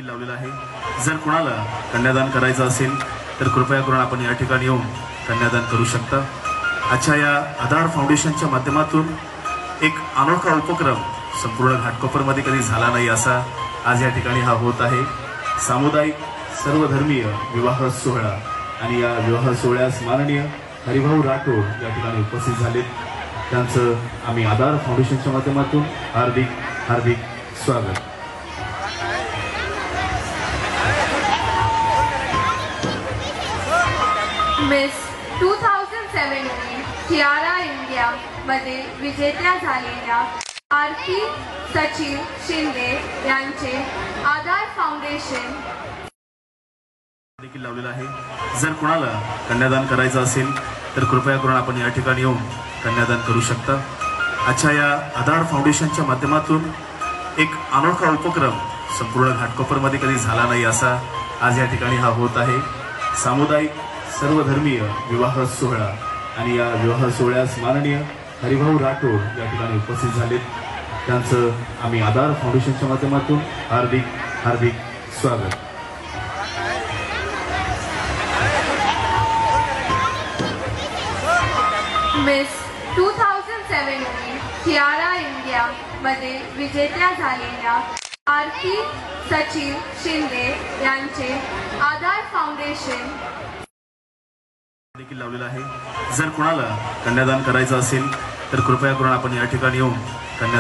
देखील लावलेला आहे। जर कोणाला कन्यादान करायचं असेल तर कृपया करून आपण या ठिकाणी येऊन कन्यादान करू शकता। आजच्या या आधार फाउंडेशनच्या माध्यमातून एक अनोखा उपक्रम संपूर्ण घाटकोपरमध्ये कधी झाला नाही असा आज या ठिकाणी हा होत आहे। सामुदायिक सर्वधर्मीय विवाह सोहळा आणि या विवाह सोहळ्यास माननीय हरिभाऊ राठोड या ठिकाणी उपस्थित झालेत। त्यांचं आम्ही आधार फाउंडेशनच्या माध्यमातून हार्दिक हार्दिक स्वागत। मिस 2017 टियारा इंडिया मध्ये विजेत्या झालेल्या आरती सचिन शिंदे यांचे आधार फाउंडेशन देखील लावलेला आहे। जर कोणाला कन्यादान करायचं असेल तर कृपया करून आपण या ठिकाणी येऊन कन्यादान करू शकता। आजच्या या आधार फाउंडेशनच्या माध्यमातून एक अनोखा उपक्रम संपूर्ण घाटकोपरमध्ये कधी झाला नाही असा आज या ठिकाणी हा होत आहे। सामुदायिक सर्वधर्मीय विवाह सोहळा आणि या विवाह सोहळ्यास माननीय हरिभाऊ राठोड या ठिकाणी उपस्थित झालेत। त्यांचं आम्ही आधार फाउंडेशनच्या माध्यमातून हार्दिक हार्दिक स्वागत। मिस 2017 टियारा इंडिया मध्ये विजेत्या झालेल्या आरती सचिन शिंदे यांचे आधार फाउंडेशन देखील लावलेला आहे। जर कोणाला कन्यादान करायचं असेल तर कृपया करून आपण या ठिकाणी येऊन कन्यादान